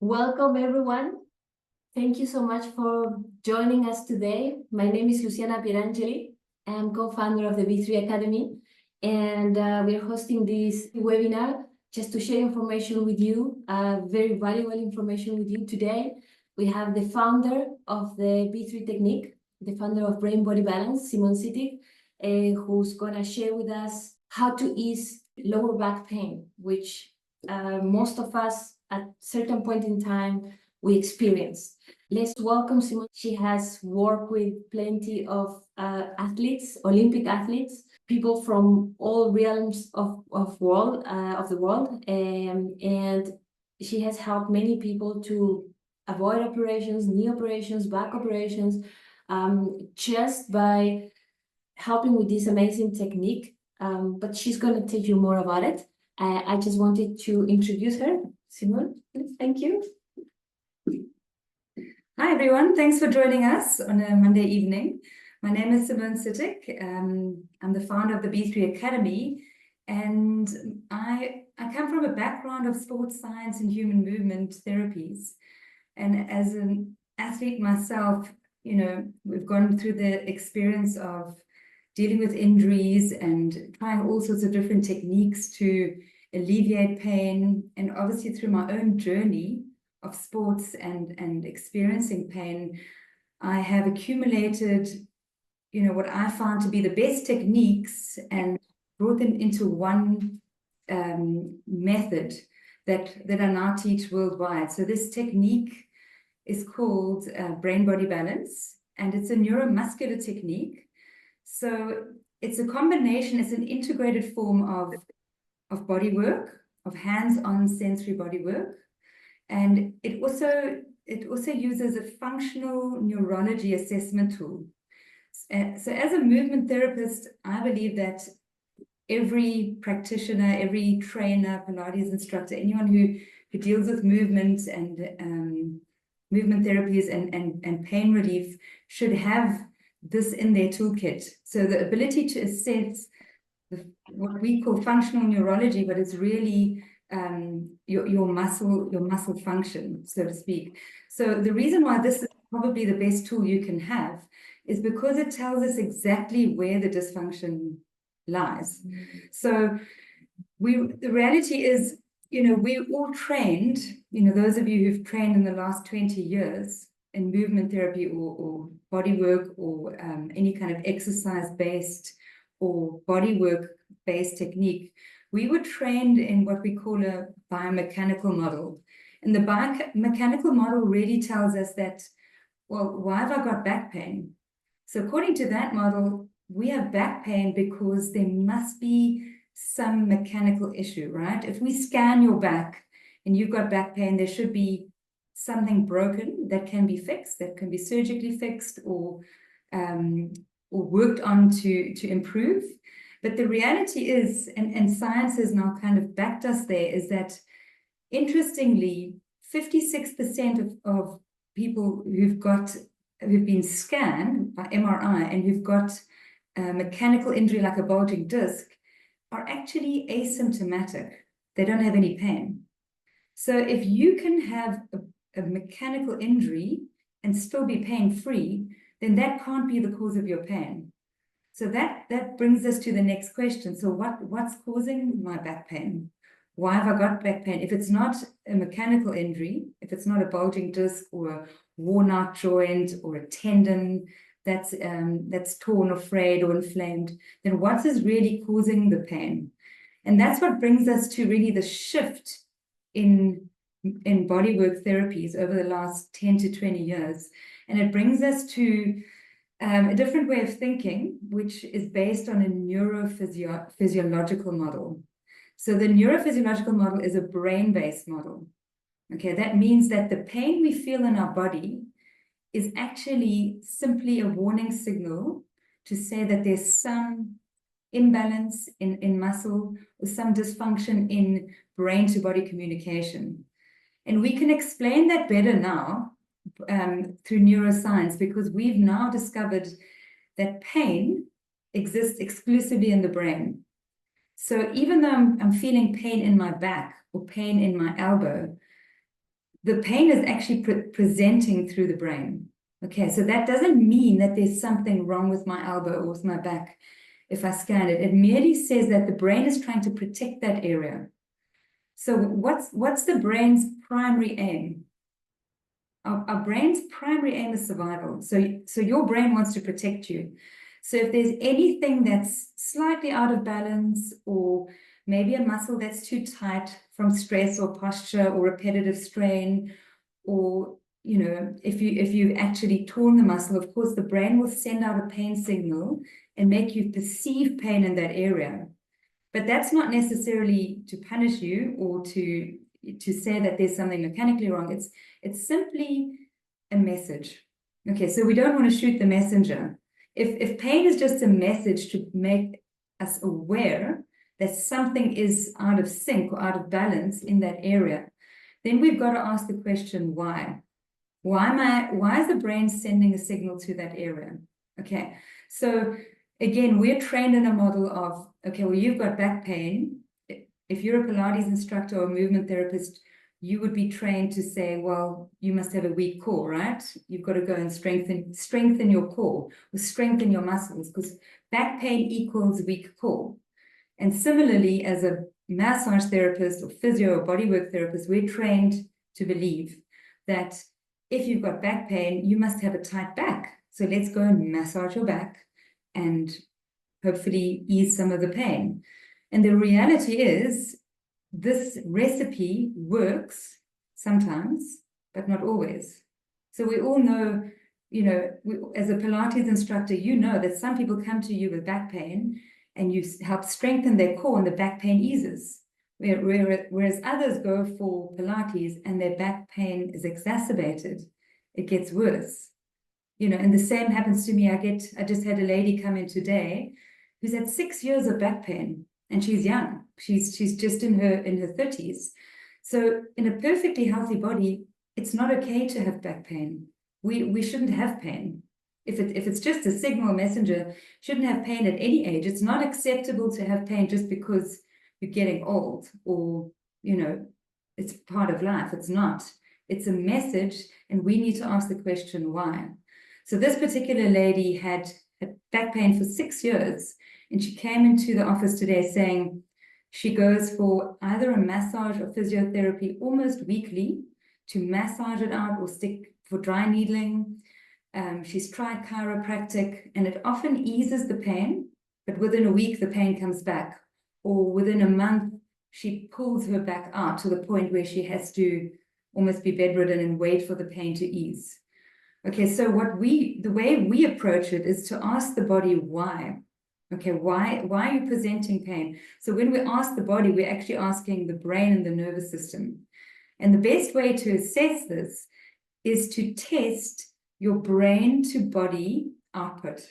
Welcome, everyone. Thank you so much for joining us today. My name is Luciana Pierangeli. I'm co-founder of the B3 Academy, and we're hosting this webinar just to share information with you, very valuable information with you today. We have the founder of the B3 technique, the founder of Brain.Body.Balance, Simon Sitik, who's gonna share with us how to ease lower back pain, which most of us at certain point in time we experience. Let's welcome Simon. She has worked with plenty of athletes, Olympic athletes, people from all realms of the world, and she has helped many people to avoid operations, knee operations, back operations, just by helping with this amazing technique. But she's going to tell you more about it. I just wanted to introduce her. Simone, thank you. Hi, everyone. Thanks for joining us on a Monday evening. My name is Simone Sitik. I'm the founder of the B3 Academy, and I come from a background of sports science and human movement therapies. And as an athlete myself, we've gone through the experience of dealing with injuries and trying all sorts of different techniques to alleviate pain. And obviously through my own journey of sports and experiencing pain, I have accumulated, what I found to be the best techniques and brought them into one method that I now teach worldwide. So this technique is called Brain.Body.Balance, and it's a neuromuscular technique. So it's a combination, it's an integrated form of body work, of hands-on sensory body work. And it also uses a functional neurology assessment tool. So as a movement therapist, I believe that every practitioner, every trainer, Pilates instructor, anyone who deals with movement and movement therapies and pain relief should have this in their toolkit. So the ability to assess what we call functional neurology, but it's really your muscle function, so to speak. So the reason why this is probably the best tool you can have is because it tells us exactly where the dysfunction lies. So the reality is, we're all trained, those of you who've trained in the last 20 years in movement therapy or body work or any kind of exercise-based or body work-based technique, we were trained in what we call a biomechanical model. And the biomechanical model really tells us that, well, why have I got back pain? So according to that model, we have back pain because there must be some mechanical issue, right? If we scan your back and you've got back pain, there should be something broken that can be fixed, that can be surgically fixed or worked on to improve. But the reality is, and science has now kind of backed us there, is that interestingly, 56% of people who've been scanned by MRI and who've got a mechanical injury like a bulging disc are actually asymptomatic. They don't have any pain. So if you can have a mechanical injury and still be pain-free, then that can't be the cause of your pain. So that brings us to the next question. So what's causing my back pain? Why have I got back pain? If it's not a mechanical injury, if it's not a bulging disc or a worn out joint or a tendon that's torn or frayed or inflamed, then what is really causing the pain? And that's what brings us to really the shift in bodywork therapies over the last 10 to 20 years. And it brings us to a different way of thinking, which is based on a neurophysiological model. So the neurophysiological model is a brain-based model. Okay, that means that the pain we feel in our body is actually simply a warning signal to say that there's some imbalance in muscle or some dysfunction in brain-to-body communication. And we can explain that better now through neuroscience, because we've now discovered that pain exists exclusively in the brain. So even though I'm feeling pain in my back or pain in my elbow, the pain is actually presenting through the brain. Okay, so that doesn't mean that there's something wrong with my elbow or with my back if I scan it. It merely says that the brain is trying to protect that area. So what's the brain's primary aim? Our brain's primary aim is survival. So your brain wants to protect you. So if there's anything that's slightly out of balance, or maybe a muscle that's too tight from stress or posture or repetitive strain, or if you've actually torn the muscle, of course, the brain will send out a pain signal and make you perceive pain in that area. But that's not necessarily to punish you or to say that there's something mechanically wrong. It's simply a message. Okay, so we don't want to shoot the messenger. If pain is just a message to make us aware that something is out of sync or out of balance in that area, then we've got to ask the question, why? Why is the brain sending a signal to that area? Okay, so again, we're trained in a model of, okay, well, you've got back pain. If you're a Pilates instructor or a movement therapist, you would be trained to say, well, you must have a weak core, right? You've got to go and strengthen your core, or strengthen your muscles, because back pain equals weak core. And similarly, as a massage therapist or physio or bodywork therapist, we're trained to believe that if you've got back pain, you must have a tight back. So let's go and massage your back and hopefully ease some of the pain. And the reality is, this recipe works sometimes, but not always. So we all know, as a Pilates instructor, that some people come to you with back pain and you help strengthen their core and the back pain eases. Whereas others go for Pilates and their back pain is exacerbated, it gets worse. And the same happens to me. I just had a lady come in today who's had 6 years of back pain, and she's young. She's just in her 30s. So in a perfectly healthy body, it's not okay to have back pain. We shouldn't have pain. If it's just a signal messenger, shouldn't have pain at any age. It's not acceptable to have pain just because you're getting old, or it's part of life. It's not. It's a message, and we need to ask the question, why? So this particular lady had back pain for 6 years, and she came into the office today saying she goes for either a massage or physiotherapy almost weekly to massage it out, or stick for dry needling. She's tried chiropractic, and it often eases the pain, but within a week the pain comes back, or within a month she pulls her back out to the point where she has to almost be bedridden and wait for the pain to ease. Okay, so the way we approach it is to ask the body why. Okay, why are you presenting pain? So when we ask the body, we're actually asking the brain and the nervous system. And the best way to assess this is to test your brain to body output.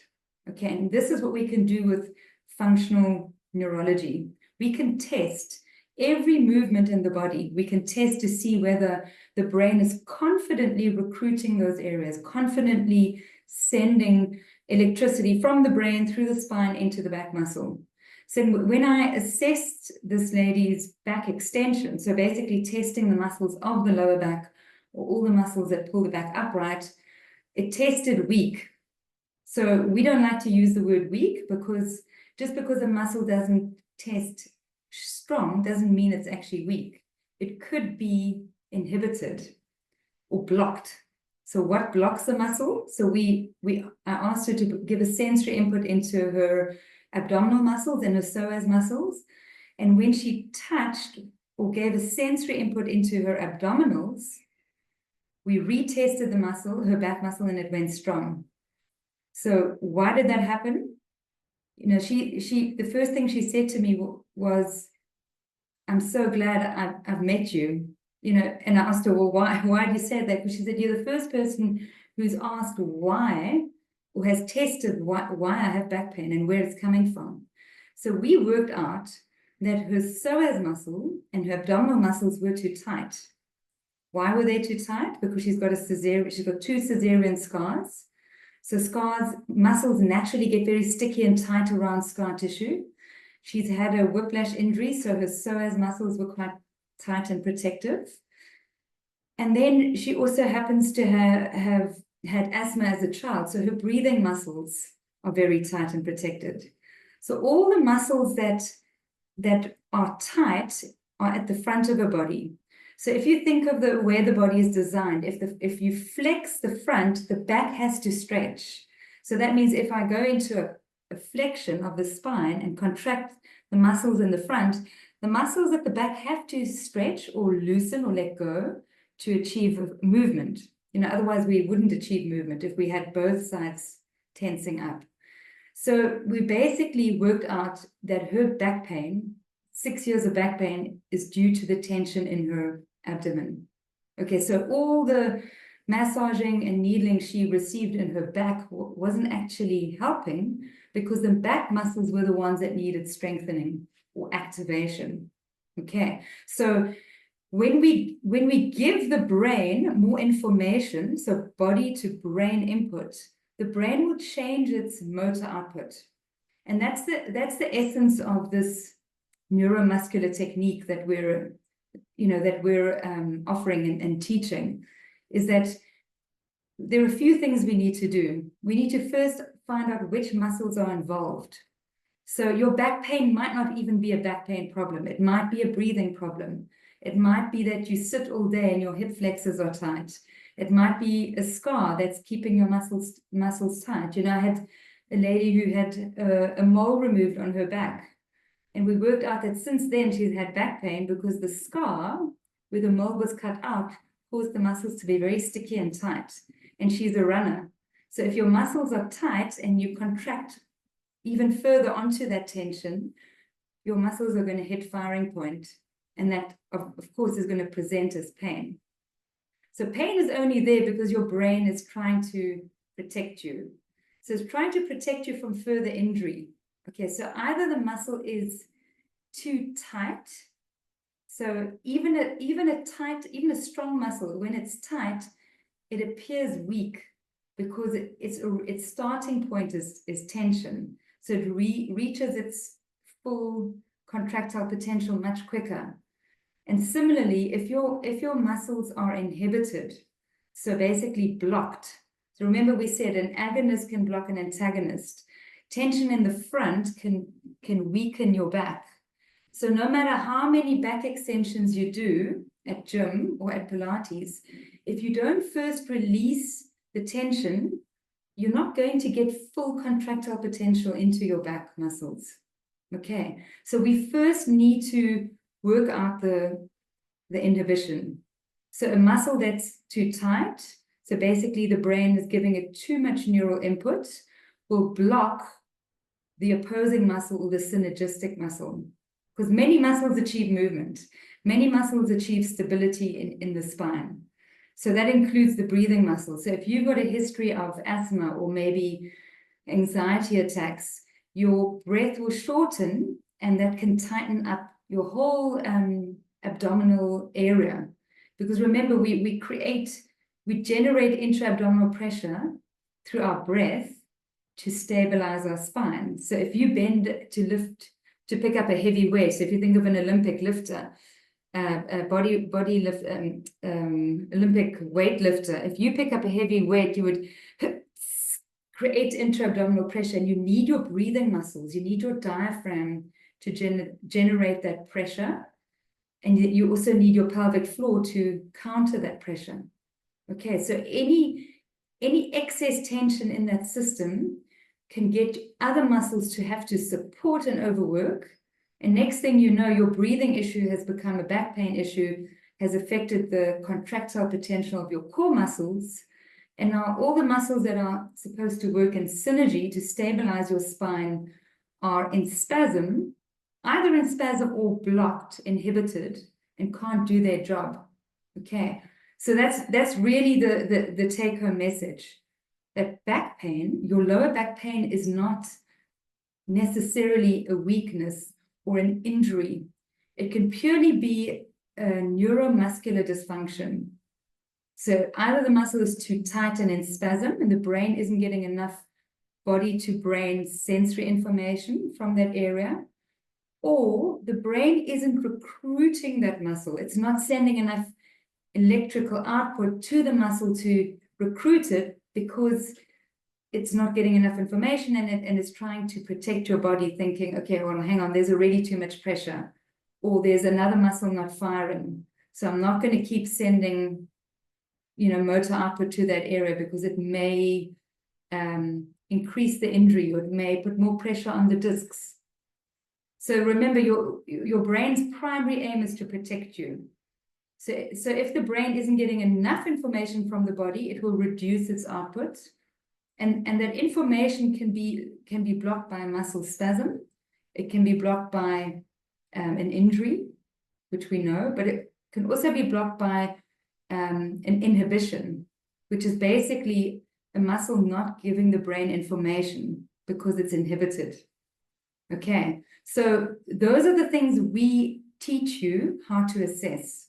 Okay, and this is what we can do with functional neurology. We can test every movement in the body. We can test to see whether the brain is confidently recruiting those areas, confidently sending electricity from the brain through the spine into the back muscle. So when I assessed this lady's back extension, so basically testing the muscles of the lower back, or all the muscles that pull the back upright, it tested weak. So we don't like to use the word weak, because just because a muscle doesn't test strong doesn't mean it's actually weak. It could be inhibited or blocked. So what blocks the muscle? So I asked her to give a sensory input into her abdominal muscles and her psoas muscles. And when she touched or gave a sensory input into her abdominals, we retested the muscle, her back muscle, and it went strong. So why did that happen? The first thing she said to me was, "I'm so glad I've met you." And I asked her, well, why do you say that? Because she said, you're the first person who's asked why, or has tested why I have back pain and where it's coming from. So we worked out that her psoas muscle and her abdominal muscles were too tight. Why were they too tight? Because she's got two cesarean scars. So muscles naturally get very sticky and tight around scar tissue. She's had a whiplash injury, so her psoas muscles were quite tight and protective. And then she also happens to have had asthma as a child, so her breathing muscles are very tight and protected. So all the muscles that are tight are at the front of her body. So if you think of the way the body is designed, if you flex the front, the back has to stretch. So that means if I go into a flexion of the spine and contract the muscles in the front, the muscles at the back have to stretch or loosen or let go to achieve movement. You know, otherwise we wouldn't achieve movement if we had both sides tensing up. So we basically worked out that her back pain, 6 years of back pain, is due to the tension in her abdomen. Okay, so all the massaging and needling she received in her back wasn't actually helping because the back muscles were the ones that needed strengthening or activation. Okay, so when we give the brain more information, so body to brain input, the brain will change its motor output. And that's the essence of this neuromuscular technique that we're offering and teaching, is that there are a few things we need to do. We need to first find out which muscles are involved. So your back pain might not even be a back pain problem. It might be a breathing problem. It might be that you sit all day and your hip flexors are tight. It might be a scar that's keeping your muscles tight. You know, I had a lady who had a mole removed on her back. And we worked out that since then she's had back pain because the scar where the mole was cut out caused the muscles to be very sticky and tight. And she's a runner. So if your muscles are tight and you contract even further onto that tension, your muscles are going to hit firing point. And that, of course, is going to present as pain. So pain is only there because your brain is trying to protect you. So it's trying to protect you from further injury. Okay, so either the muscle is too tight. So even a strong muscle, when it's tight, it appears weak because its starting point is tension. So it reaches its full contractile potential much quicker. And similarly, if your muscles are inhibited, so basically blocked. So remember we said an agonist can block an antagonist. Tension in the front can weaken your back. So no matter how many back extensions you do at gym or at Pilates, if you don't first release the tension, you're not going to get full contractile potential into your back muscles. Okay, so we first need to work out the inhibition. So a muscle that's too tight, so basically the brain is giving it too much neural input, will block the opposing muscle or the synergistic muscle. Because many muscles achieve movement. Many muscles achieve stability in the spine. So that includes the breathing muscle. So if you've got a history of asthma or maybe anxiety attacks, your breath will shorten and that can tighten up your whole abdominal area. Because remember, we generate intra-abdominal pressure through our breath to stabilize our spine. So if you bend to pick up a heavy weight, so if you think of an Olympic lifter, Olympic weightlifter, if you pick up a heavy weight, you would create intra-abdominal pressure, and you need your breathing muscles, you need your diaphragm to generate that pressure, and you also need your pelvic floor to counter that pressure. Okay, so any excess tension in that system can get other muscles to have to support and overwork. And next thing you know, your breathing issue has become a back pain issue, has affected the contractile potential of your core muscles. And now all the muscles that are supposed to work in synergy to stabilize your spine are in spasm, either in spasm or blocked, inhibited, and can't do their job. Okay, so that's really the take-home message. That back pain, your lower back pain, is not necessarily a weakness or an injury. It can purely be a neuromuscular dysfunction. So either the muscle is too tight and in spasm, and the brain isn't getting enough body-to-brain sensory information from that area, or the brain isn't recruiting that muscle. It's not sending enough electrical output to the muscle to recruit it, because it's not getting enough information in it, and it's trying to protect your body, thinking, okay, well, hang on, there's already too much pressure, or there's another muscle not firing. So I'm not going to keep sending, motor output to that area, because it may increase the injury, or it may put more pressure on the discs. So remember, your brain's primary aim is to protect you. So if the brain isn't getting enough information from the body, it will reduce its output. And that information can be blocked by a muscle spasm. It can be blocked by an injury, which we know, but it can also be blocked by an inhibition, which is basically a muscle not giving the brain information because it's inhibited. Okay, so those are the things we teach you how to assess.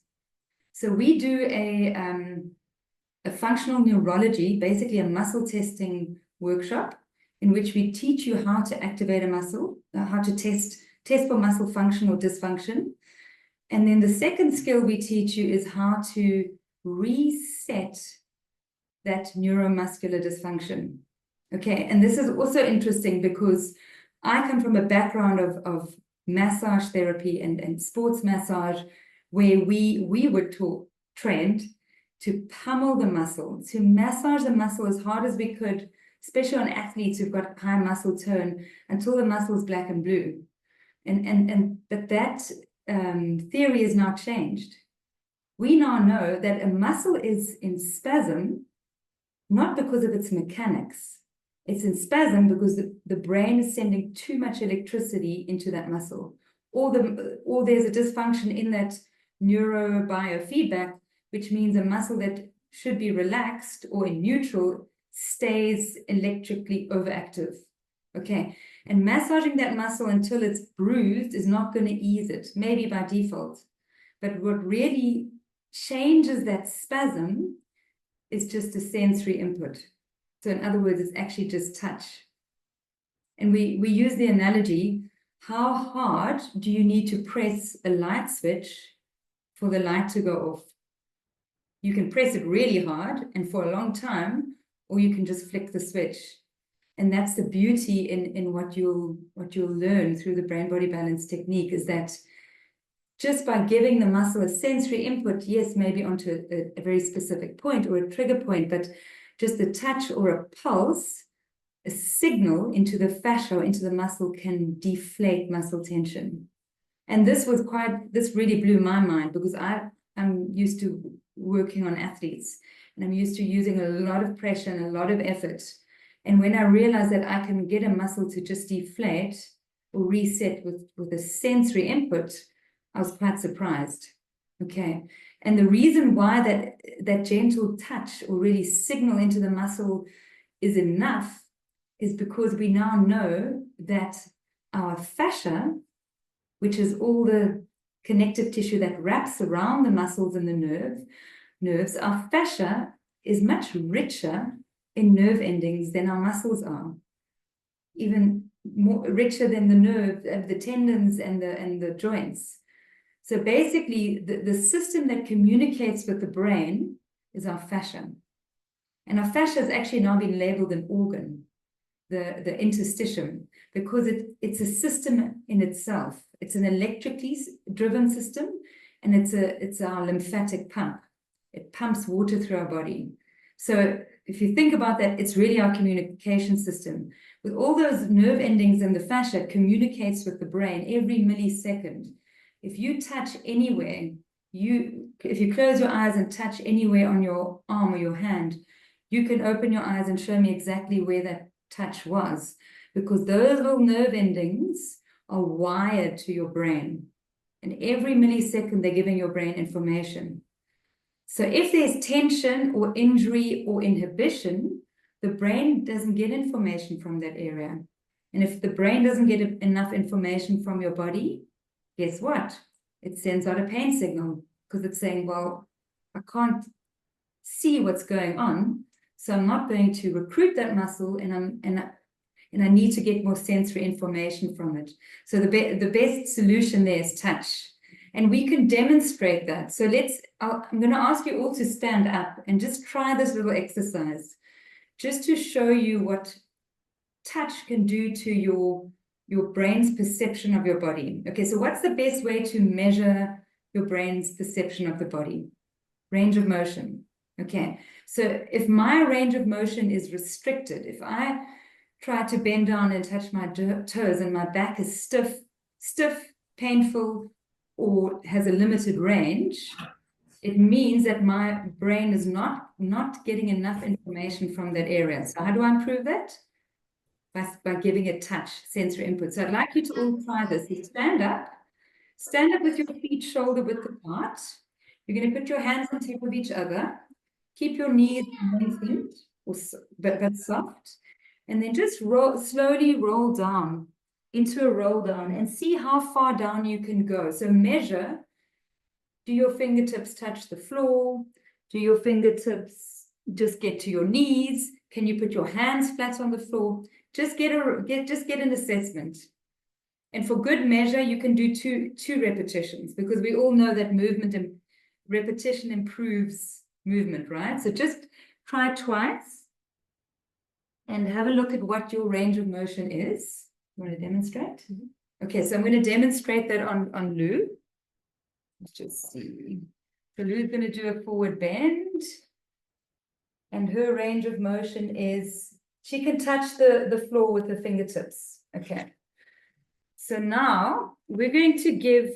So we do a functional neurology, basically a muscle testing workshop, in which we teach you how to activate a muscle, how to test for muscle function or dysfunction. And then the second skill we teach you is how to reset that neuromuscular dysfunction. Okay, and this is also interesting because I come from a background of massage therapy and sports massage, where we were trained to pummel the muscle, to massage the muscle as hard as we could, especially on athletes who've got high muscle tone, until the muscle is black and blue. But that theory is now changed. We now know that a muscle is in spasm, not because of its mechanics. It's in spasm because the brain is sending too much electricity into that muscle, or there's a dysfunction in that neurobiofeedback, which means a muscle that should be relaxed or in neutral stays electrically overactive. Okay, and massaging that muscle until it's bruised is not going to ease it, maybe by default. But what really changes that spasm is just a sensory input. So in other words, it's actually just touch. And we use the analogy, how hard do you need to press a light switch for the light to go off? You can press it really hard and for a long time, or you can just flick the switch. And that's the beauty in what you'll learn through the Brain-Body-Balance technique, is that just by giving the muscle a sensory input, yes, maybe onto a very specific point or a trigger point, but just a touch or a pulse, a signal into the fascia, into the muscle, can deflate muscle tension. And this really blew my mind, because I'm used to working on athletes, and I'm used to using a lot of pressure and a lot of effort. And when I realized that I can get a muscle to just deflate or reset with a sensory input, I was quite surprised. Okay. And the reason why that gentle touch or really signal into the muscle is enough is because we now know that our fascia, which is all the connective tissue that wraps around the muscles and the nerves, our fascia is much richer in nerve endings than our muscles are. Even more richer than the nerve, the tendons and the joints. So basically, the system that communicates with the brain is our fascia. And our fascia has actually now been labeled an organ, the interstitium, because it's a system in itself. It's an electrically driven system, and it's our lymphatic pump. It pumps water through our body. So if you think about that, it's really our communication system. With all those nerve endings in the fascia, communicates with the brain every millisecond. If you touch anywhere, if you close your eyes and touch anywhere on your arm or your hand, you can open your eyes and show me exactly where that touch was, because those little nerve endings are wired to your brain. And every millisecond, they're giving your brain information. So if there's tension or injury or inhibition, the brain doesn't get information from that area. And if the brain doesn't get enough information from your body, guess what? It sends out a pain signal, because it's saying, well, I can't see what's going on, so I'm not going to recruit that muscle, and I need to get more sensory information from it. So the best solution there is touch. And we can demonstrate that. So I'm going to ask you all to stand up and just try this little exercise, just to show you what touch can do to your brain's perception of your body. Okay, so what's the best way to measure your brain's perception of the body? Range of motion. Okay, so if my range of motion is restricted, if I try to bend down and touch my toes and my back is stiff, painful, or has a limited range, it means that my brain is not getting enough information from that area. So how do I improve that? By giving it touch, sensory input. So I'd like you to all try this. You stand up with your feet shoulder width apart. You're going to put your hands on top of each other. Keep your knees lengthened, but soft. And then just slowly roll down into a roll down and see how far down you can go. So measure. Do your fingertips touch the floor? Do your fingertips just get to your knees? Can you put your hands flat on the floor? Just get an assessment. And for good measure, you can do two repetitions, because we all know that movement and repetition improves movement, right? So just try twice and have a look at what your range of motion is. You want to demonstrate? Mm-hmm. Okay, so I'm going to demonstrate that on Lou. Let's just see. So Lou's going to do a forward bend. And her range of motion is, she can touch the floor with her fingertips. Okay. So now we're going to give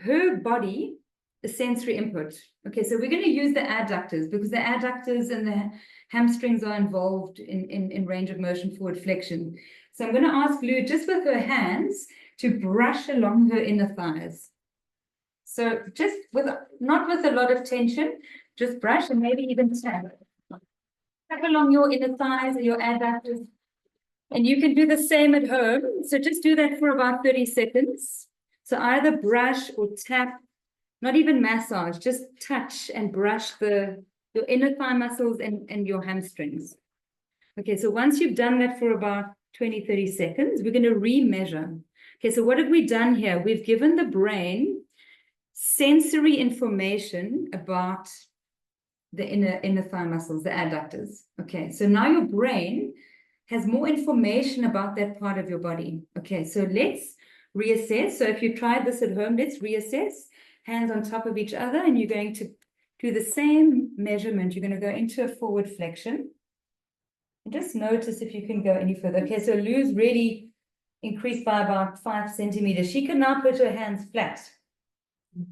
her body a sensory input. Okay, so we're going to use the adductors, because the adductors and the hamstrings are involved in range of motion forward flexion. So I'm going to ask Lou, just with her hands, to brush along her inner thighs. So just not with a lot of tension, just brush and maybe even tap. Tap along your inner thighs or your adductors. And you can do the same at home. So just do that for about 30 seconds. So either brush or tap, not even massage, just touch and brush your inner thigh muscles and your hamstrings. Okay, so once you've done that for about 20, 30 seconds, we're going to re-measure. Okay, so what have we done here? We've given the brain sensory information about the inner thigh muscles, the adductors. Okay, so now your brain has more information about that part of your body. Okay, so let's reassess. So if you tried this at home, let's reassess. Hands on top of each other, and you're going to do the same measurement. You're going to go into a forward flexion. And just notice if you can go any further. Okay, so Lou's really increased by about 5 centimeters. She can now put her hands flat.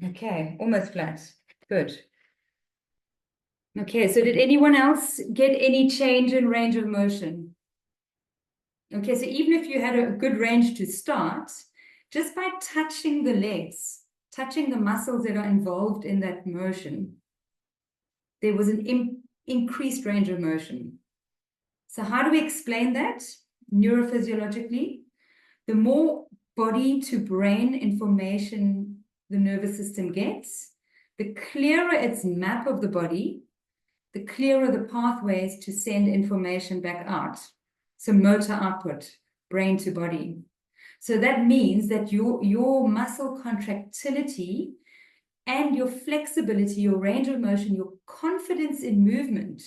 Okay, almost flat. Good. Okay, so did anyone else get any change in range of motion? Okay, so even if you had a good range to start, just by touching the legs, touching the muscles that are involved in that motion, there was an increased range of motion. So how do we explain that neurophysiologically? The more body to brain information the nervous system gets, the clearer its map of the body, the clearer the pathways to send information back out. So motor output, brain to body. So that means that your muscle contractility and your flexibility, your range of motion, your confidence in movement.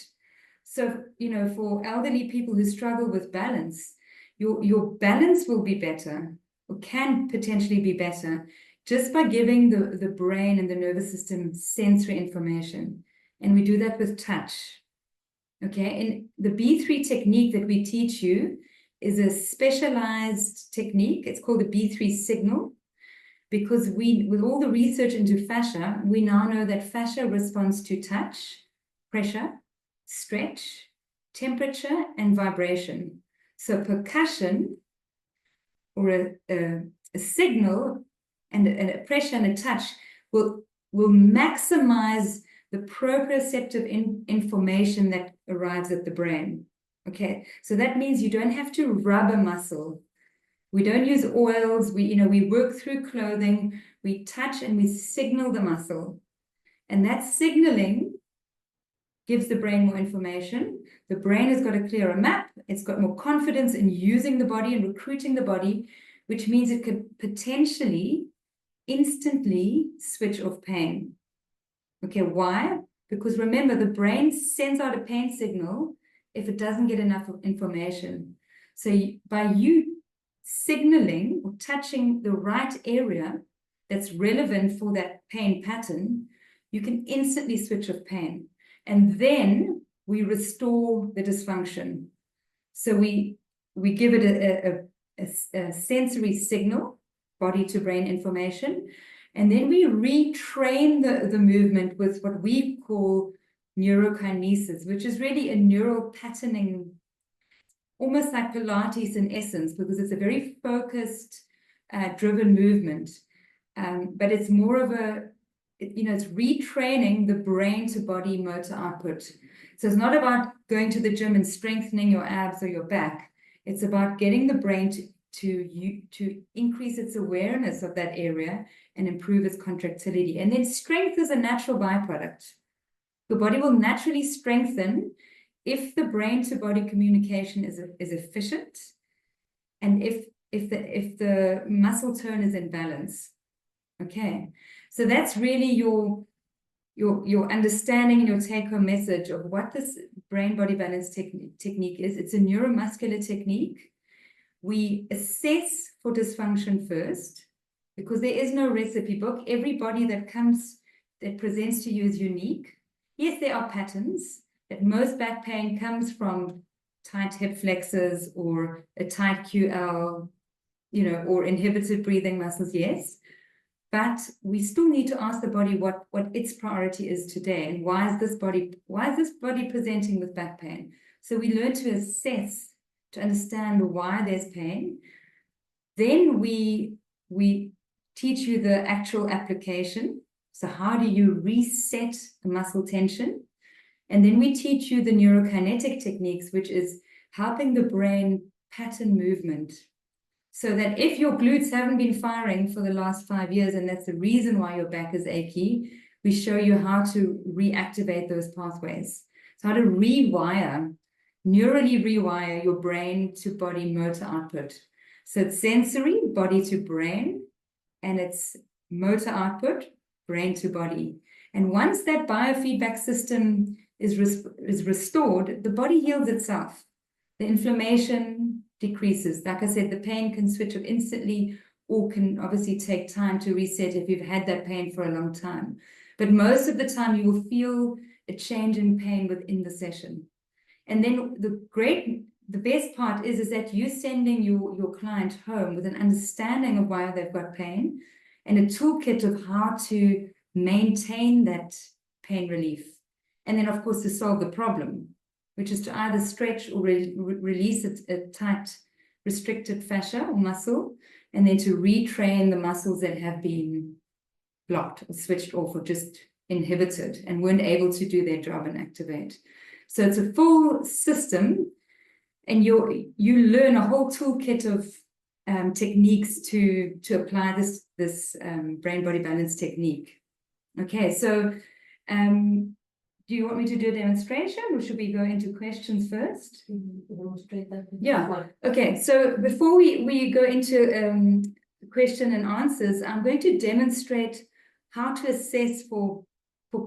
So, for elderly people who struggle with balance, your balance will be better, or can potentially be better, just by giving the brain and the nervous system sensory information. And we do that with touch. Okay, and the B3 technique that we teach you is a specialized technique. It's called the B3 signal, because with all the research into fascia, we now know that fascia responds to touch, pressure, stretch, temperature, and vibration. So percussion, or a signal and a pressure and a touch will maximize the proprioceptive information that arrives at the brain. Okay, so that means you don't have to rub a muscle. We don't use oils. We work through clothing. We touch and we signal the muscle, and that signaling gives the brain more information. The brain has got a clearer map. It's got more confidence in using the body and recruiting the body, which means it could potentially instantly switch off pain. Okay, why? Because remember, the brain sends out a pain signal if it doesn't get enough information. So by you signaling or touching the right area that's relevant for that pain pattern, you can instantly switch off pain. And then we restore the dysfunction. So we give it a sensory signal, body to brain information, and then we retrain the movement with what we call neurokinesis, which is really a neural patterning, almost like Pilates in essence, because it's a very focused, driven movement. But it's more of it's retraining the brain to body motor output. So it's not about going to the gym and strengthening your abs or your back. It's about getting the brain to increase its awareness of that area and improve its contractility. And then strength is a natural byproduct. The body will naturally strengthen if the brain to body communication is efficient, and if the muscle tone is in balance. Okay, so that's really your understanding and your take-home message of what this brain-body balance technique is. It's a neuromuscular technique. We assess for dysfunction first, because there is no recipe book. Every body that presents to you is unique. Yes, there are patterns, but most back pain comes from tight hip flexors or a tight QL, or inhibited breathing muscles, yes. But we still need to ask the body what its priority is today, and why is this body presenting with back pain? So we learn to assess, to understand why there's pain. Then we teach you the actual application. So how do you reset the muscle tension? And then we teach you the neurokinetic techniques, which is helping the brain pattern movement. So that if your glutes haven't been firing for the last 5 years, and that's the reason why your back is achy, we show you how to reactivate those pathways. So how to neurally rewire your brain to body motor output. So it's sensory, body to brain, and it's motor output, brain to body. And once that biofeedback system is restored, the body heals itself. The inflammation decreases. Like I said, the pain can switch off instantly, or can obviously take time to reset if you've had that pain for a long time. But most of the time, you will feel a change in pain within the session. And then the best part is that you're sending your client home with an understanding of why they've got pain and a toolkit of how to maintain that pain relief. And then, of course, to solve the problem, which is to either stretch or release a tight, restricted fascia or muscle, and then to retrain the muscles that have been blocked or switched off or just inhibited and weren't able to do their job and activate. So it's a full system, and you learn a whole toolkit of techniques to apply this brain-body balance technique. Okay, so do you want me to do a demonstration, or should we go into questions first? Demonstrate that. Yeah. Okay, so before we go into question and answers, I'm going to demonstrate how to assess for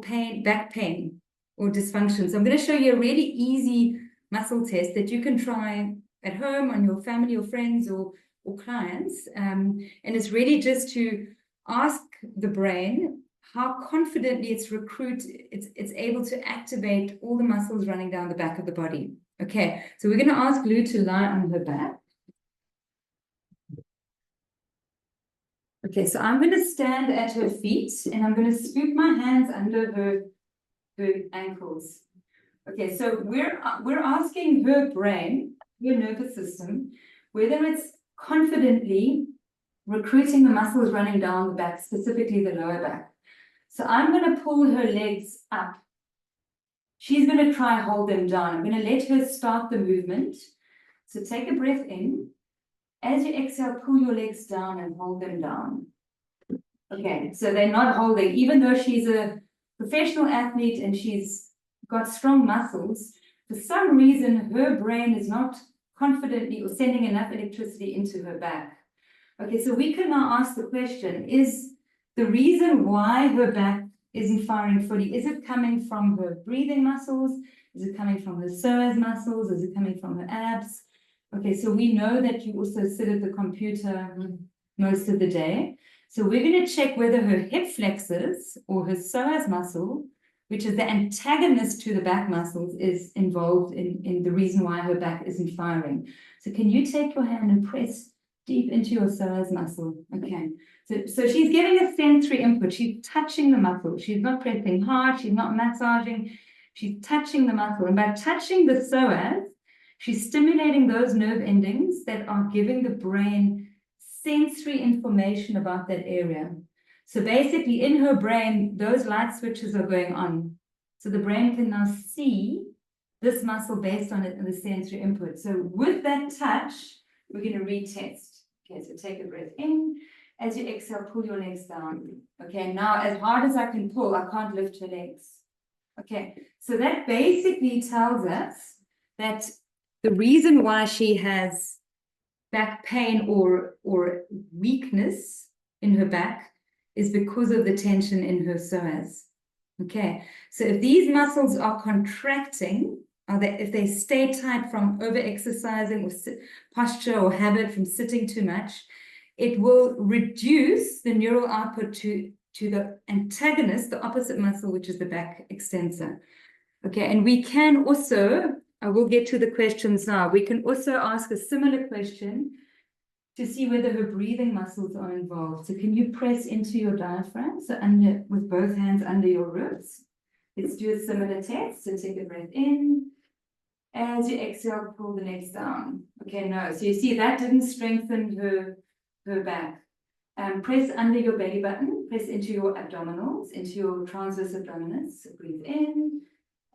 pain, back pain or dysfunction. So I'm going to show you a really easy muscle test that you can try at home on your family or friends or clients. And it's really just to ask the brain how confidently it's able to activate all the muscles running down the back of the body. Okay, so we're going to ask Lou to lie on her back. Okay, so I'm going to stand at her feet, and I'm going to scoop my hands under her ankles. Okay, so we're asking her brain, her nervous system, whether it's confidently recruiting the muscles running down the back, specifically the lower back. So I'm going to pull her legs up. She's going to try hold them down. I'm going to let her start the movement. So take a breath in. As you exhale, pull your legs down and hold them down. Okay, so they're not holding. Even though she's a professional athlete and she's got strong muscles, for some reason her brain is not confidently or sending enough electricity into her back. Okay, so we can now ask the question, is the reason why her back isn't firing fully, is it coming from her breathing muscles? Is it coming from her psoas muscles? Is it coming from her abs? Okay, so we know that you also sit at the computer most of the day. So we're going to check whether her hip flexors or her psoas muscle, which is the antagonist to the back muscles, is involved in the reason why her back isn't firing. So can you take your hand and press deep into your psoas muscle? Okay. So she's getting a sensory input. She's touching the muscle. She's not pressing hard. She's not massaging. She's touching the muscle. And by touching the psoas, she's stimulating those nerve endings that are giving the brain sensory information about that area. So basically, in her brain, those light switches are going on. So the brain can now see this muscle based on it and the sensory input. So with that touch, we're going to retest. Okay, so take a breath in. As you exhale, pull your legs down. Okay, now as hard as I can pull, I can't lift her legs. Okay, so that basically tells us that the reason why she has back pain or weakness in her back is because of the tension in her psoas. Okay, so if these muscles are contracting, if they stay tight from over-exercising or posture or habit from sitting too much, it will reduce the neural output to the antagonist, the opposite muscle, which is the back extensor. Okay, and we can also, I will get to the questions now, we can also ask a similar question to see whether her breathing muscles are involved. So can you press into your diaphragm, so under, with both hands under your ribs? Let's do a similar test. So take a breath in. As you exhale, pull the legs down. Okay, no. So you see that didn't strengthen her back. Press under your belly button. Press into your abdominals, into your transverse abdominis. So breathe in.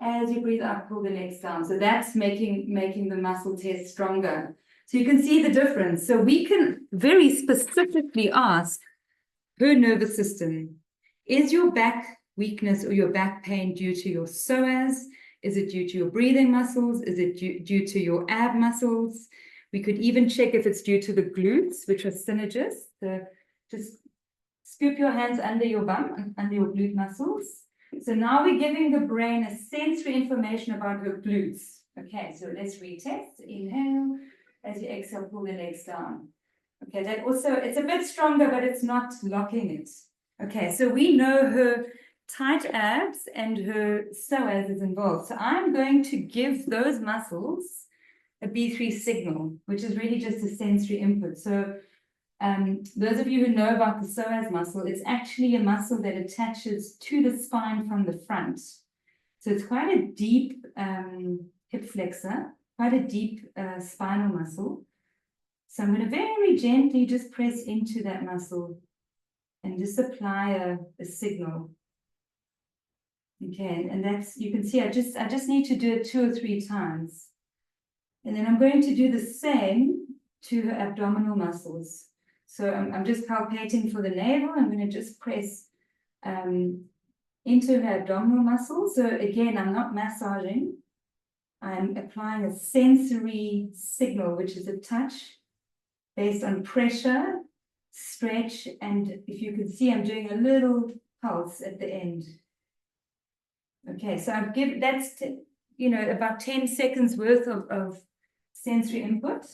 As you breathe out, pull the legs down. So that's making the muscle test stronger. So you can see the difference. So we can very specifically ask her nervous system, is your back weakness or your back pain due to your psoas? Is it due to your breathing muscles? Is it due to your ab muscles? We could even check if it's due to the glutes, which are synergists. So just scoop your hands under your bum and under your glute muscles. So now we're giving the brain a sensory information about her glutes. Okay, so let's retest. Inhale. As you exhale, pull the legs down. Okay, that also, it's a bit stronger, but it's not locking it. Okay, so we know her tight abs and her psoas is involved. So I'm going to give those muscles a B3 signal, which is really just a sensory input. So those of you who know about the psoas muscle, it's actually a muscle that attaches to the spine from the front. So it's quite a deep hip flexor, quite a deep spinal muscle. So I'm going to very gently just press into that muscle and just apply a signal. Okay, and that's, you can see I just need to do it 2 or 3 times. And then I'm going to do the same to her abdominal muscles. So I'm just palpating for the navel. I'm going to just press into her abdominal muscles. So again, I'm not massaging. I'm applying a sensory signal, which is a touch based on pressure, stretch, and if you can see, I'm doing a little pulse at the end. Okay, so I've given, that's, about 10 seconds worth of sensory input.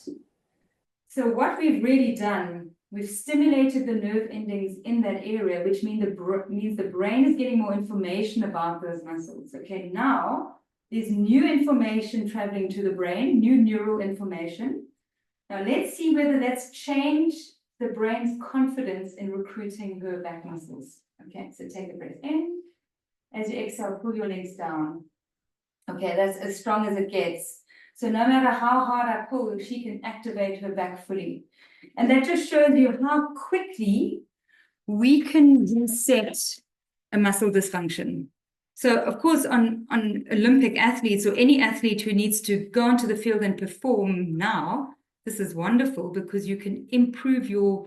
So what we've really done, we've stimulated the nerve endings in that area, which means the brain is getting more information about those muscles. Okay, now there's new information traveling to the brain, new neural information. Now let's see whether that's changed the brain's confidence in recruiting her back muscles. Okay, so take a breath in. As you exhale, pull your legs down. Okay, that's as strong as it gets. So no matter how hard I pull, she can activate her back fully. And that just shows you how quickly we can reset a muscle dysfunction. So of course, on Olympic athletes or any athlete who needs to go onto the field and perform now, this is wonderful because you can improve your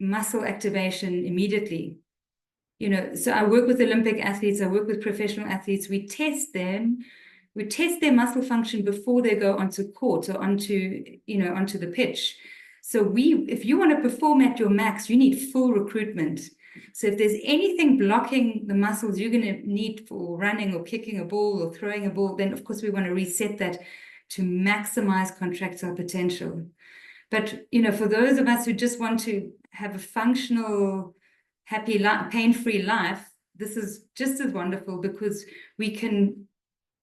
muscle activation immediately. So I work with Olympic athletes, I work with professional athletes, we test their muscle function before they go onto court or onto the pitch. So if you want to perform at your max, you need full recruitment. So if there's anything blocking the muscles you're going to need for running or kicking a ball or throwing a ball, then of course we want to reset that to maximize contractile potential. But, for those of us who just want to have a functional, happy, pain-free life, this is just as wonderful, because we can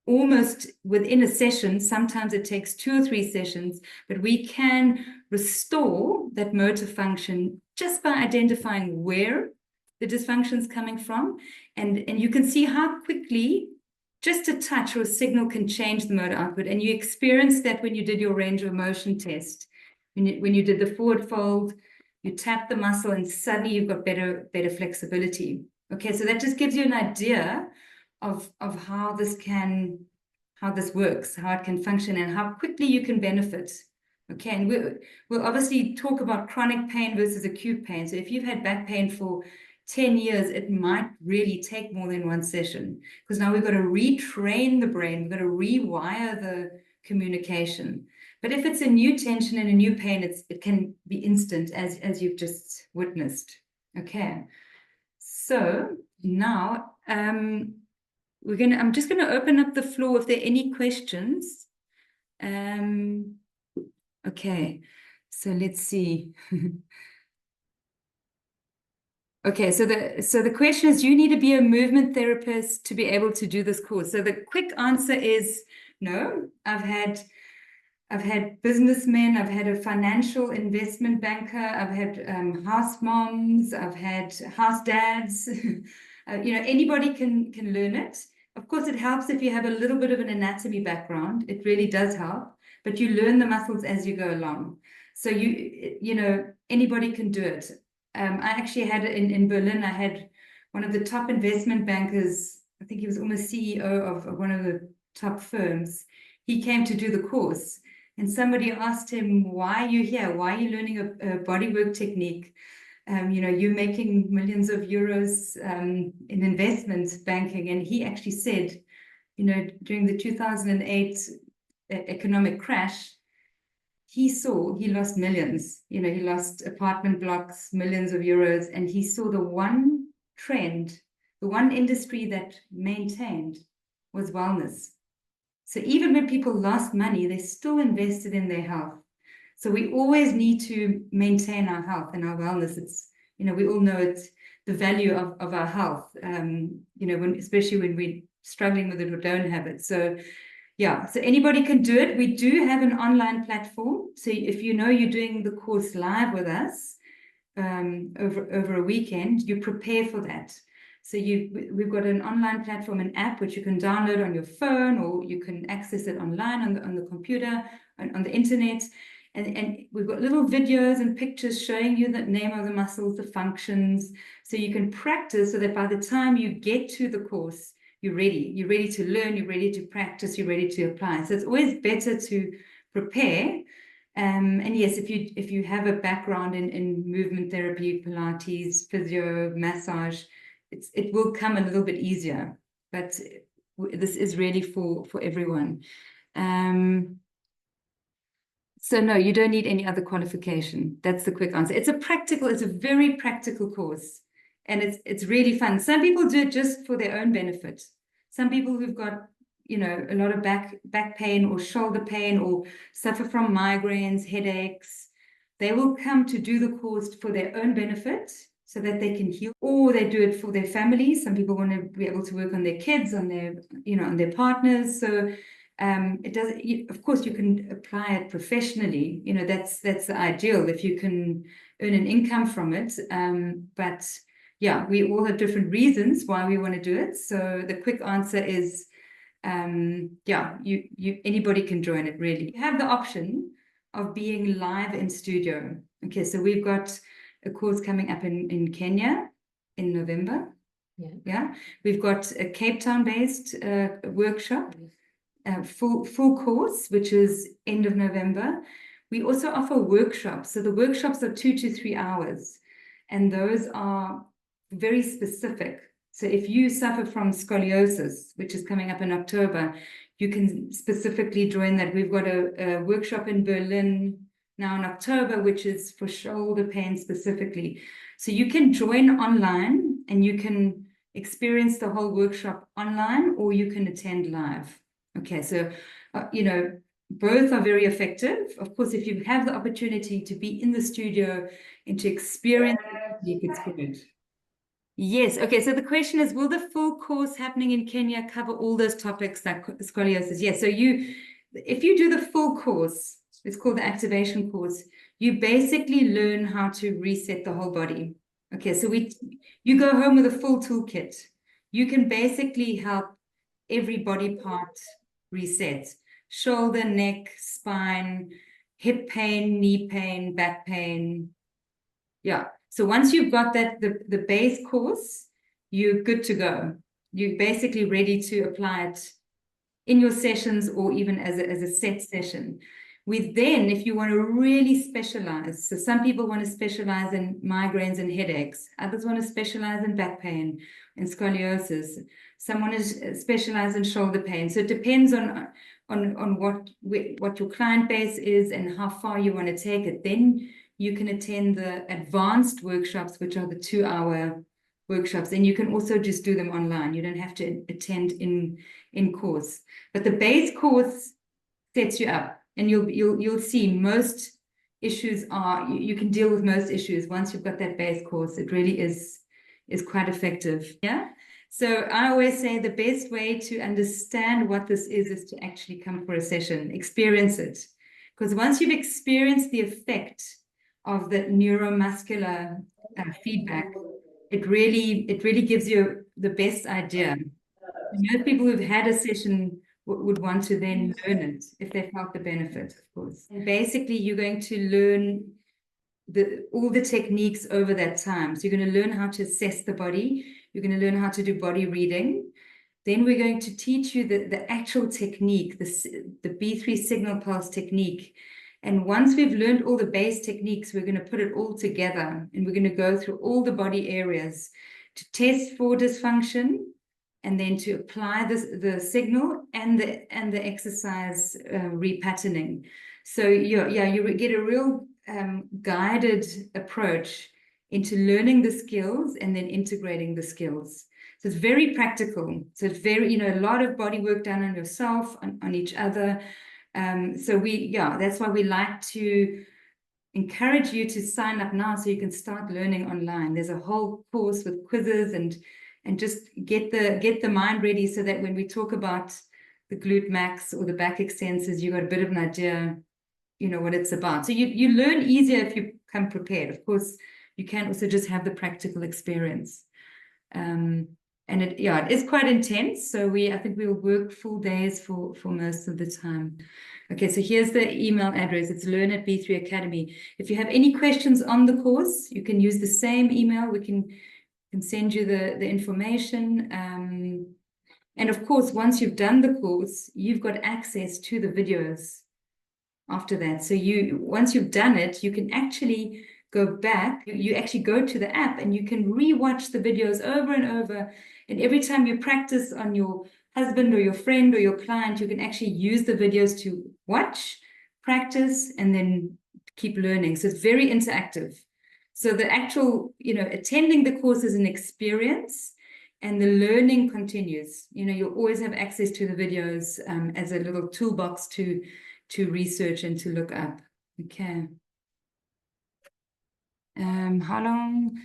almost within a session, sometimes it takes 2 or 3 sessions, but we can restore that motor function just by identifying where the dysfunction is coming from. And you can see how quickly just a touch or a signal can change the motor output. And you experienced that when you did your range of motion test. When you did the forward fold, you tap the muscle and suddenly you've got better flexibility. Okay, so that just gives you an idea of how this works, how it can function, and how quickly you can benefit. Okay, and we'll obviously talk about chronic pain versus acute pain. So if you've had back pain for 10 years, it might really take more than 1 session, because now we've got to retrain the brain, we've got to rewire the communication. But if it's a new tension and a new pain, it can be instant, as you've just witnessed. Okay, so now I'm just gonna open up the floor if there are any questions. Okay, so let's see. Okay, so the question is, you need to be a movement therapist to be able to do this course. So the quick answer is no. I've had businessmen, I've had a financial investment banker, I've had house moms, I've had house dads. Anybody can learn it. Of course, it helps if you have a little bit of an anatomy background. It really does help, but you learn the muscles as you go along. So anybody can do it. I actually had in Berlin, I had one of the top investment bankers, I think he was almost CEO of one of the top firms. He came to do the course, and somebody asked him, why are you here? Why are you learning a bodywork technique? You're making millions of euros in investment banking. And he actually said, during the 2008 economic crash, he lost millions. He lost apartment blocks, millions of euros, and he saw the one trend, the one industry that maintained was wellness. So even when people lost money, they still invested in their health. So we always need to maintain our health and our wellness. It's, we all know it's the value of our health, especially when we're struggling with it or don't have it. So yeah, so anybody can do it. We do have an online platform. So if you're doing the course live with us over a weekend, you prepare for that. So we've got an online platform, an app, which you can download on your phone, or you can access it online on the computer, on the internet. And we've got little videos and pictures showing you the name of the muscles, the functions, so you can practice, so that by the time you get to the course, you're ready. You're ready to learn, you're ready to practice, you're ready to apply. So it's always better to prepare. And yes, if you have a background in movement therapy, Pilates, physio, massage, it will come a little bit easier. But this is really for everyone. So no, you don't need any other qualification. That's the quick answer. It's a very practical course, and it's really fun. Some people do it just for their own benefit. Some people who've got, a lot of back pain or shoulder pain, or suffer from migraines, headaches, they will come to do the course for their own benefit, so that they can heal, or they do it for their families. Some people want to be able to work on their kids, on their, on their partners. So it does. Of course, you can apply it professionally. That's the ideal, if you can earn an income from it. But yeah, we all have different reasons why we want to do it. So the quick answer is, yeah, anybody can join it. Really, you have the option of being live in studio. Okay, so we've got a course coming up in Kenya in November. Yeah, we've got a Cape Town based workshop. Full course, which is end of November. We also offer workshops. So the workshops are 2 to 3 hours, and those are very specific. So if you suffer from scoliosis, which is coming up in October, you can specifically join that. We've got a workshop in Berlin, now in October, which is for shoulder pain specifically. So you can join online and you can experience the whole workshop online, or you can attend live. Okay, so, both are very effective. Of course, if you have the opportunity to be in the studio and to experience it, it's good. Yes. Okay. So the question is, will the full course happening in Kenya cover all those topics like scoliosis? Yes. So if you do the full course, it's called the activation course, you basically learn how to reset the whole body. Okay. So you go home with a full toolkit. You can basically help every body part reset: shoulder, neck, spine, hip pain, knee pain, back pain. Yeah. So once you've got that, the base course, you're good to go. You're basically ready to apply it in your sessions or even as a set session. Then, if you want to really specialize, so some people want to specialize in migraines and headaches, others want to specialize in back pain and scoliosis. Some want to specialize in shoulder pain. So it depends on what your client base is and how far you want to take it. Then you can attend the advanced workshops, which are the 2-hour workshops, and you can also just do them online. You don't have to attend in course. But the base course sets you up, and you'll see most issues you can deal with most issues once you've got that base course. It really is quite effective. Yeah. So I always say the best way to understand what this is to actually come for a session, experience it. Because once you've experienced the effect of the neuromuscular feedback, it really gives you the best idea. Most people who've had a session would want to then learn it if they felt the benefit, of course. And basically, you're going to learn all the techniques over that time. So you're going to learn how to assess the body. You're going to learn how to do body reading. Then we're going to teach you the actual technique, the B3 signal pulse technique. And once we've learned all the base techniques, we're going to put it all together, and we're going to go through all the body areas to test for dysfunction, and then to apply the signal and the exercise repatterning. So you get a real guided approach into learning the skills and then integrating the skills. So it's very practical. So it's very, a lot of body work done on yourself, on each other. So that's why we like to encourage you to sign up now so you can start learning online. There's a whole course with quizzes and just get the mind ready so that when we talk about the glute max or the back extensors, you've got a bit of an idea, what it's about. So you learn easier if you come prepared. Of course, you can also just have the practical experience. And it is quite intense. So I think we'll work full days for most of the time. Okay, so here's the email address. It's learn@B3 Academy. If you have any questions on the course, you can use the same email. We can send you the information. And of course, once you've done the course, you've got access to the videos after that. So once you've done it, you can actually go back. You actually go to the app and you can rewatch the videos over and over. And every time you practice on your husband or your friend or your client, you can actually use the videos to watch, practice, and then keep learning. So it's very interactive. So the actual, attending the course is an experience, and the learning continues. You'll always have access to the videos as a little toolbox to research and to look up. Okay. How long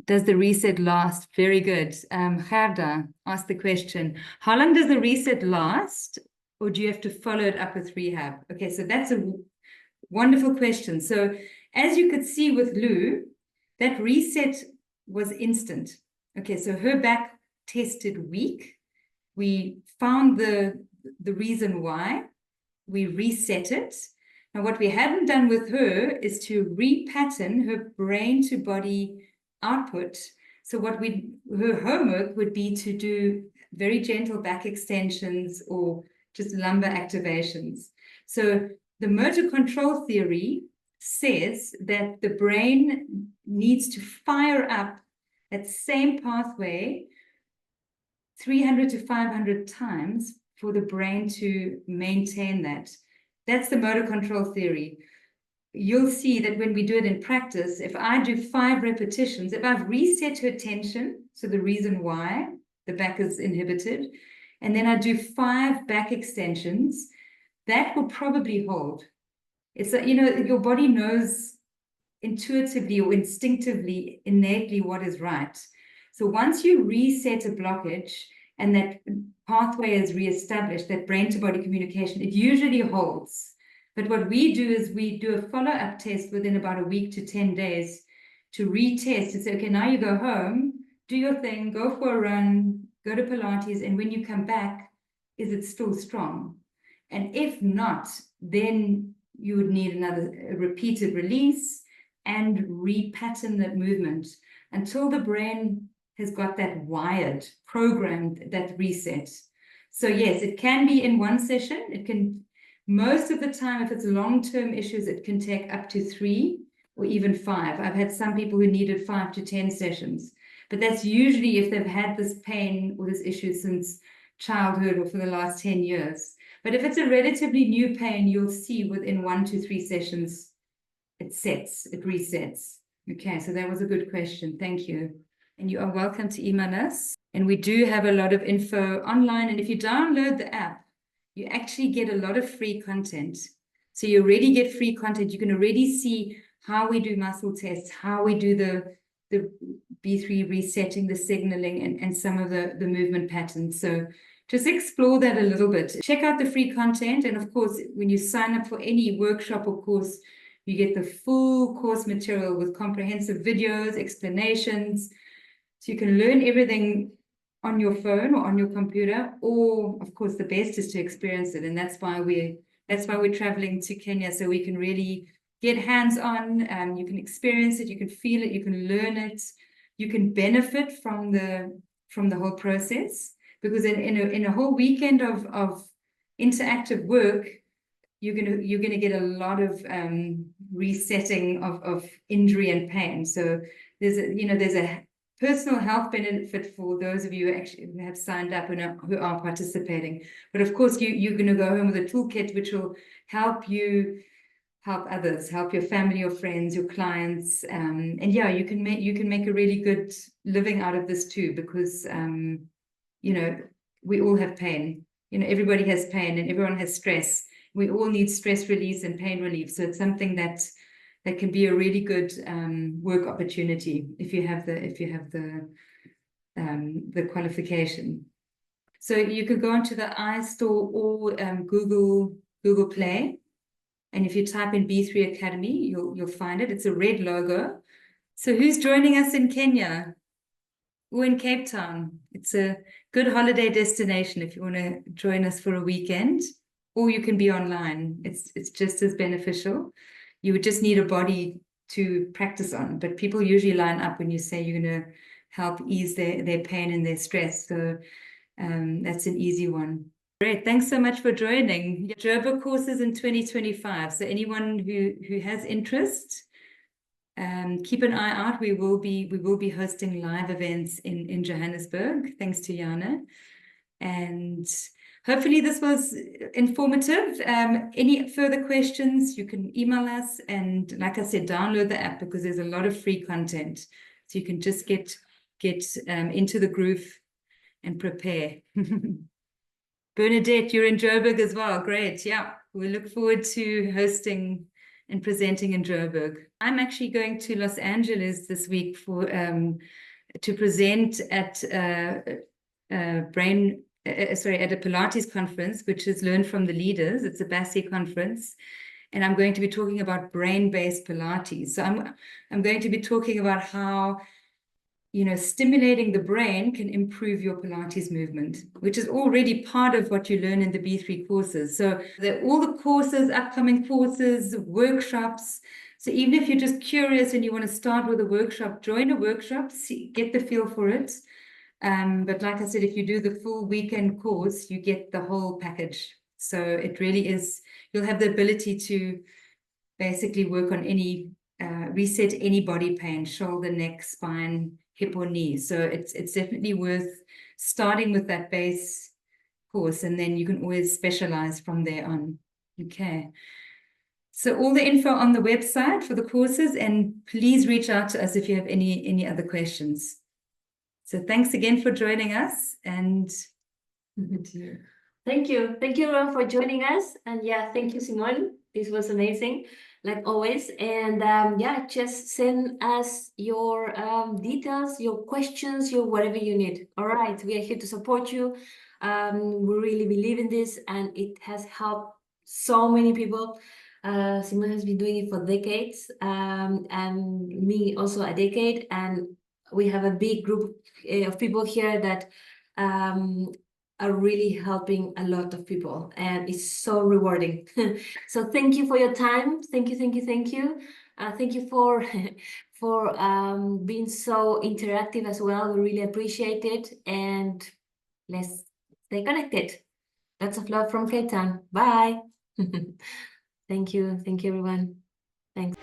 does the reset last? Very good. Gerda asked the question, how long does the reset last, or do you have to follow it up with rehab? Okay, so that's a wonderful question. So as you could see with Lou, that reset was instant. Okay, so her back tested weak. We found the reason why. We reset it. Now, what we haven't done with her is to repattern her brain to body output. So her homework would be to do very gentle back extensions or just lumbar activations. So the motor control theory says that the brain needs to fire up that same pathway 300 to 500 times for the brain to maintain that. That's the motor control theory. you'll see that when we do it in practice, if I do 5 repetitions, if I've reset her tension, so the reason why the back is inhibited, and then I do 5 back extensions, that will probably hold. It's that, your body knows intuitively or instinctively, innately what is right. So once you reset a blockage and that pathway is reestablished, that brain-to-body communication, it usually holds. But what we do is we do a follow-up test within about a week to 10 days to retest and say, okay, now you go home, do your thing, go for a run, go to Pilates, and when you come back, is it still strong? And if not, then you would need another repeated release and repattern that movement until the brain has got that wired, programmed, that reset. So yes, it can be in one session. It can, most of the time, if it's long-term issues, it can take up to 3 or even 5. I've had some people who needed 5 to 10 sessions, but that's usually if they've had this pain or this issue since childhood or for the last 10 years. But if it's a relatively new pain, you'll see within 1 to 3 sessions, it resets. Okay, so that was a good question. Thank you. And you are welcome to email us. And we do have a lot of info online. And if you download the app, you actually get a lot of free content. So you already get free content. You can already see how we do muscle tests, how we do the B3 resetting, the signaling, and some of the movement patterns. So just explore that a little bit. Check out the free content. And of course, when you sign up for any workshop or course, you get the full course material with comprehensive videos, explanations. So you can learn everything on your phone or on your computer, or of course, the best is to experience it. And that's why we're traveling to Kenya, so we can really get hands-on. You can experience it, you can feel it, you can learn it, you can benefit from the whole process. Because in a whole weekend of interactive work, you're gonna get a lot of resetting of injury and pain. So there's a personal health benefit for those of you who have signed up and who are participating. But of course, you're going to go home with a toolkit which will help you help others, help your family, your friends, your clients, and yeah, you can make a really good living out of this too, because we all have pain. Everybody has pain and everyone has stress. We all need stress release and pain relief. So it's something that can be a really good work opportunity if you have the qualification. So you could go onto the iStore or Google Play, and if you type in B3 Academy, you'll find it. It's a red logo. So who's joining us in Kenya or in Cape Town? It's a good holiday destination if you want to join us for a weekend, or you can be online. It's just as beneficial. You would just need a body to practice on, but people usually line up when you say you're going to help ease their pain and their stress. So that's an easy one. Great, thanks so much for joining. Joburg courses in 2025. So anyone who has interest, keep an eye out. We will be hosting live events in Johannesburg, thanks to Jana. And hopefully this was informative. Any further questions, you can email us. And like I said, download the app because there's a lot of free content. So you can just get into the groove and prepare. Bernadette, you're in Joburg as well. Great. Yeah, we look forward to hosting and presenting in Joburg. I'm actually going to Los Angeles this week to present at at a Pilates conference, which is Learn from the Leaders. It's a BASI conference. And I'm going to be talking about brain-based Pilates. So I'm going to be talking about how stimulating the brain can improve your Pilates movement, which is already part of what you learn in the B3 courses. So all the courses, upcoming courses, workshops. So even if you're just curious and you want to start with a workshop, join a workshop, get the feel for it. But like I said, if you do the full weekend course, you get the whole package. So it really is, you'll have the ability to basically work on reset any body pain, shoulder, neck, spine, hip or knee. So it's definitely worth starting with that base course, and then you can always specialize from there on. Okay. So all the info on the website for the courses, and please reach out to us if you have any other questions. So thanks again for joining us, and Thank you everyone for joining us, and yeah, thank you, Simone. This was amazing, like always. And yeah, just send us your details, your questions, your whatever you need. All right, we are here to support you. We really believe in this, and it has helped so many people. Simone has been doing it for decades, and me also a decade, and we have a big group of people here that are really helping a lot of people, and it's so rewarding. So thank you for your time. Thank you. Thank you for for being so interactive as well. We really appreciate it, and let's stay connected. Lots of love from Cape Town. Bye. Thank you everyone. Thanks.